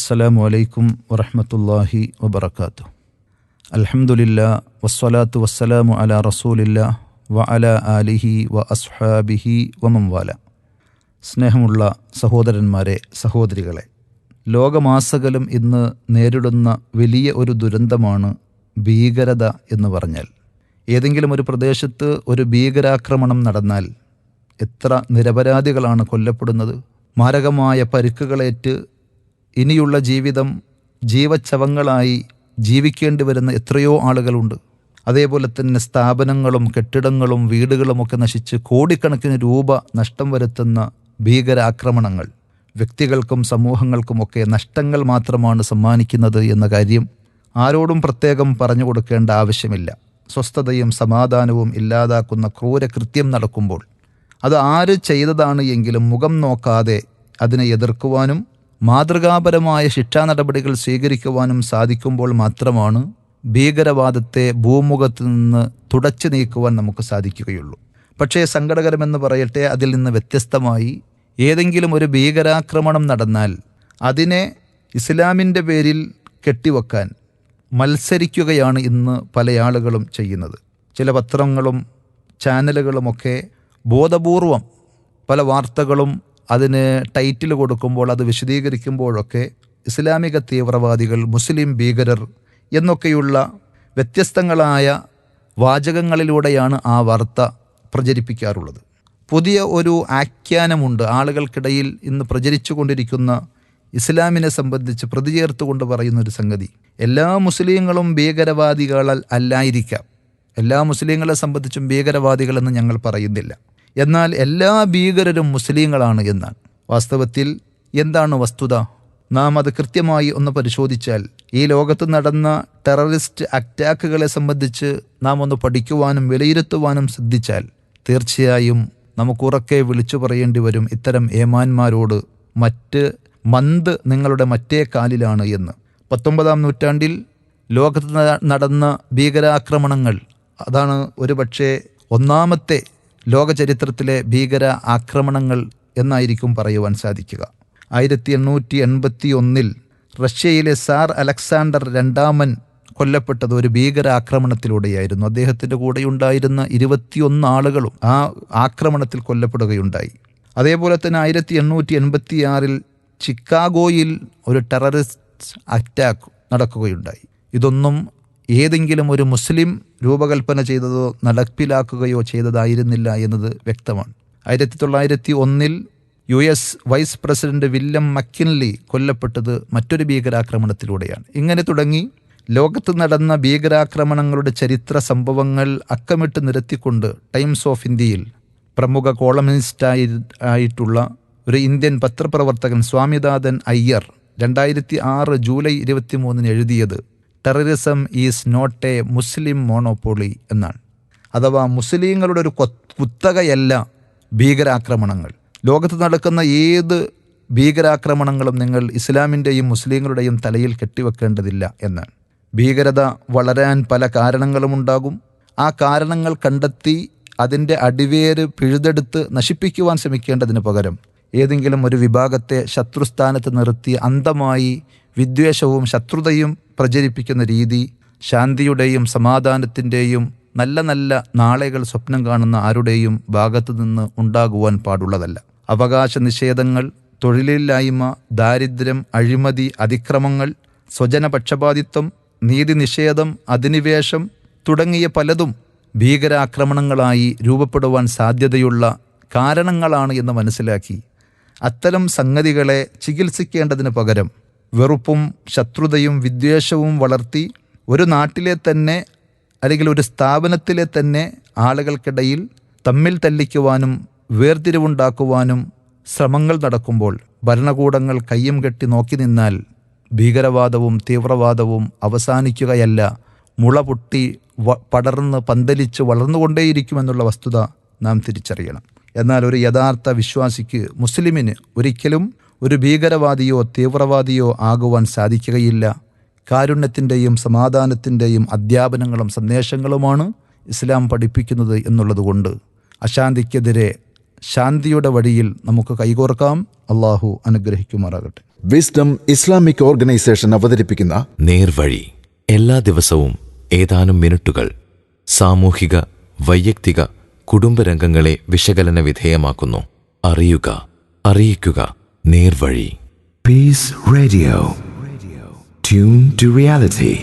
അസ്സലാമു അലൈക്കും വറഹ്മത്തുള്ളാഹി വബറകാതുഹു. അൽഹംദുലില്ലാ വസ്സലാത്തു വസ്സലാമു അലാ റസൂലില്ലാ വഅലാ ആലിഹി വ അസ്ഹാബിഹി വമൻവാല. സ്നേഹമുള്ള സഹോദരന്മാരെ, സഹോദരികളെ, ലോകമാസകലം ഇന്ന് നേരിടുന്ന വലിയ ഒരു ദുരന്തമാണ് ഭീകരത എന്ന് പറഞ്ഞാൽ. ഏതെങ്കിലും ഒരു പ്രദേശത്ത് ഒരു ഭീകരാക്രമണം നടന്നാൽ എത്ര നിരപരാധികളാണ് കൊല്ലപ്പെടുന്നത്. മാരകമായ പരിക്കുകളേറ്റ് ഇനിയുള്ള ജീവിതം ജീവച്ഛവങ്ങളായി ജീവിക്കേണ്ടി വരുന്ന എത്രയോ ആളുകളുണ്ട്. അതേപോലെ തന്നെ സ്ഥാപനങ്ങളും കെട്ടിടങ്ങളും വീടുകളുമൊക്കെ നശിച്ച് കോടിക്കണക്കിന് രൂപ നഷ്ടം വരുത്തുന്ന ഭീകരാക്രമണങ്ങൾ വ്യക്തികൾക്കും സമൂഹങ്ങൾക്കുമൊക്കെ നഷ്ടങ്ങൾ മാത്രമാണ് സമ്മാനിക്കുന്നത് എന്ന കാര്യം ആരോടും പ്രത്യേകം പറഞ്ഞു കൊടുക്കേണ്ട ആവശ്യമില്ല. സ്വസ്ഥതയും സമാധാനവും ഇല്ലാതാക്കുന്ന ക്രൂരകൃത്യം നടക്കുമ്പോൾ അത് ആര് ചെയ്തതാണ് എങ്കിലും മുഖം നോക്കാതെ അതിനെ എതിർക്കുവാനും മാതൃകാപരമായ ശിക്ഷാ നടപടികൾ സ്വീകരിക്കുവാനും സാധിക്കുമ്പോൾ മാത്രമാണ് ഭീകരവാദത്തെ ഭൂമുഖത്ത് നിന്ന് തുടച്ചു നീക്കുവാൻ നമുക്ക് സാധിക്കുകയുള്ളൂ. പക്ഷേ സങ്കടകരമെന്ന് പറയട്ടെ, അതിൽ നിന്ന് വ്യത്യസ്തമായി ഏതെങ്കിലും ഒരു ഭീകരാക്രമണം നടന്നാൽ അതിനെ ഇസ്ലാമിൻ്റെ പേരിൽ കെട്ടിവെക്കാൻ മത്സരിക്കുകയാണ് ഇന്ന് പല ആളുകളും ചെയ്യുന്നത്. ചില പത്രങ്ങളും ചാനലുകളുമൊക്കെ ബോധപൂർവം പല വാർത്തകളും അതിന് ടൈറ്റിൽ കൊടുക്കുമ്പോൾ, അത് വിശദീകരിക്കുമ്പോഴൊക്കെ ഇസ്ലാമിക തീവ്രവാദികൾ, മുസ്ലിം ഭീകരർ എന്നൊക്കെയുള്ള വ്യത്യസ്തങ്ങളായ വാചകങ്ങളിലൂടെയാണ് ആ വാർത്ത പ്രചരിപ്പിക്കാറുള്ളത്. പുതിയ ഒരു ആഖ്യാനമുണ്ട് ആളുകൾക്കിടയിൽ ഇന്ന് പ്രചരിച്ചു കൊണ്ടിരിക്കുന്ന ഇസ്ലാമിനെ സംബന്ധിച്ച് പ്രതിചേർത്തുകൊണ്ട് പറയുന്നൊരു സംഗതി. എല്ലാ മുസ്ലിങ്ങളും ഭീകരവാദികൾ അല്ലായിരിക്കാം, എല്ലാ മുസ്ലിങ്ങളെ സംബന്ധിച്ചും ഭീകരവാദികളെന്ന് ഞങ്ങൾ പറയുന്നില്ല, എന്നാൽ എല്ലാ ഭീകരരും മുസ്ലിങ്ങളാണ് എന്നാണ്. വാസ്തവത്തിൽ എന്താണ് വസ്തുത? നാം അത് കൃത്യമായി ഒന്ന് പരിശോധിച്ചാൽ, ഈ ലോകത്ത് നടന്ന ടെററിസ്റ്റ് അറ്റാക്കുകളെ സംബന്ധിച്ച് നാം ഒന്ന് പഠിക്കുവാനും വിലയിരുത്തുവാനും ശ്രദ്ധിച്ചാൽ തീർച്ചയായും നമുക്കുറക്കെ വിളിച്ചു പറയേണ്ടി വരും ഇത്തരം ഏമാന്മാരോട്, മന്ത് നിങ്ങളുടെ മറ്റേ കാലിലാണ് എന്ന്. 19-ാം നൂറ്റാണ്ടിൽ ലോകത്ത് നടന്ന ഭീകരാക്രമണങ്ങൾ, അതാണ് ഒരുപക്ഷെ ഒന്നാമത്തെ ലോക ചരിത്രത്തിലെ ഭീകര ആക്രമണങ്ങൾ എന്നായിരിക്കും പറയുവാൻ സാധിക്കുക. 1881 റഷ്യയിലെ സാർ അലക്സാണ്ടർ രണ്ടാമൻ കൊല്ലപ്പെട്ടത് ഒരു ഭീകരാക്രമണത്തിലൂടെയായിരുന്നു. അദ്ദേഹത്തിൻ്റെ കൂടെയുണ്ടായിരുന്ന 21 ആളുകളും ആ ആക്രമണത്തിൽ കൊല്ലപ്പെടുകയുണ്ടായി. അതേപോലെ തന്നെ 1886 ചിക്കാഗോയിൽ ഒരു ടെററിസ്റ്റ് അറ്റാക്ക് നടക്കുകയുണ്ടായി. ഇതൊന്നും ഏതെങ്കിലും ഒരു മുസ്ലിം രൂപകൽപ്പന ചെയ്തതോ നടപ്പിലാക്കുകയോ ചെയ്തതായിരുന്നില്ല എന്നത് വ്യക്തമാണ്. 1901 US vice president William McKinley കൊല്ലപ്പെട്ടത് മറ്റൊരു ഭീകരാക്രമണത്തിലൂടെയാണ്. ഇങ്ങനെ തുടങ്ങി ലോകത്ത് നടന്ന ഭീകരാക്രമണങ്ങളുടെ ചരിത്ര സംഭവങ്ങൾ അക്കമിട്ട് നിരത്തിക്കൊണ്ട് ടൈംസ് ഓഫ് ഇന്ത്യയിൽ പ്രമുഖ കോളമിനിസ്റ്റായിട്ടുള്ള ഒരു ഇന്ത്യൻ പത്രപ്രവർത്തകൻ സ്വാമിനാഥൻ അയ്യർ 2006 ജൂലൈ 23 എഴുതിയത് terrorism is not a Muslim monopoly എന്നാണ്. അഥവാ മുസ്ലിങ്ങളുടെ ഒരു കുത്തകയല്ല ഭീകരാക്രമണങ്ങൾ. ലോകത്ത് നടക്കുന്ന ഏത് ഭീകരാക്രമണങ്ങളും നിങ്ങൾ ഇസ്ലാമിൻ്റെയും മുസ്ലിങ്ങളുടെയും തലയിൽ കെട്ടിവെക്കേണ്ടതില്ല എന്നാണ്. ഭീകരത വളരാൻ പല കാരണങ്ങളുമുണ്ടാകും. ആ കാരണങ്ങൾ കണ്ടെത്തി അതിൻ്റെ അടിവേര് പിഴുതെടുത്ത് നശിപ്പിക്കുവാൻ ശ്രമിക്കേണ്ടതിന് പകരം ഏതെങ്കിലും ഒരു വിഭാഗത്തെ ശത്രുസ്ഥാനത്ത് നിർത്തി അന്ധമായി വിദ്വേഷവും ശത്രുതയും പ്രചരിപ്പിക്കുന്ന രീതി ശാന്തിയുടെയും സമാധാനത്തിൻ്റെയും നല്ല നല്ല നാളുകൾ സ്വപ്നം കാണുന്ന ആരുടെയും ഭാഗത്തു നിന്ന് ഉണ്ടാകുവാൻ പാടുള്ളതല്ല. അവകാശ നിഷേധങ്ങൾ, തൊഴിലില്ലായ്മ, ദാരിദ്ര്യം, അഴിമതി, അതിക്രമങ്ങൾ, സ്വജനപക്ഷപാതിത്വം, നീതി നിഷേധം, അധിനിവേശം തുടങ്ങിയ പലതും ഭീകരാക്രമണങ്ങളായി രൂപപ്പെടുവാൻ സാധ്യതയുള്ള കാരണങ്ങളാണ് എന്ന് മനസ്സിലാക്കി അത്തരം സംഗതികളെ ചികിത്സിക്കേണ്ടതിന് പകരം വെറുപ്പും ശത്രുതയും വിദ്വേഷവും വളർത്തി ഒരു നാട്ടിലെ തന്നെ അല്ലെങ്കിൽ ഒരു സ്ഥാപനത്തിലെ തന്നെ ആളുകൾക്കിടയിൽ തമ്മിൽ തല്ലിക്കുവാനും വേർതിരിവുണ്ടാക്കുവാനും ശ്രമങ്ങൾ നടക്കുമ്പോൾ ഭരണകൂടങ്ങൾ കയ്യും കെട്ടി നോക്കി നിന്നാൽ ഭീകരവാദവും തീവ്രവാദവും അവസാനിക്കുകയല്ല, മുള പൊട്ടി പടർന്ന് പന്തലിച്ച് വളർന്നുകൊണ്ടേയിരിക്കുമെന്നുള്ള വസ്തുത നാം തിരിച്ചറിയണം. എന്നാൽ ഒരു യഥാർത്ഥ വിശ്വാസിക്ക്, മുസ്ലിമിന് ഒരിക്കലും ഒരു ഭീകരവാദിയോ തീവ്രവാദിയോ ആകുവാൻ സാധിക്കുകയില്ല. കാരുണ്യത്തിൻ്റെയും സമാധാനത്തിൻ്റെയും അധ്യാപനങ്ങളും സന്ദേശങ്ങളുമാണ് ഇസ്ലാം പഠിപ്പിക്കുന്നത് എന്നുള്ളതുകൊണ്ട് അശാന്തിക്കെതിരെ ശാന്തിയുടെ വഴിയിൽ നമുക്ക് കൈകോർക്കാം. അള്ളാഹു അനുഗ്രഹിക്കുമാറാകട്ടെ. വിസ്ഡം ഇസ്ലാമിക് ഓർഗനൈസേഷൻ അവതരിപ്പിക്കുന്ന നേർവഴി. എല്ലാ ദിവസവും ഏതാനും മിനിറ്റുകൾ സാമൂഹിക, വൈയക്തിക, കുടുംബരംഗങ്ങളെ വിശകലന വിധേയമാക്കുന്നു. അറിയുക, അറിയിക്കുക. നേർവഴി. Peace Radio. Tune to reality.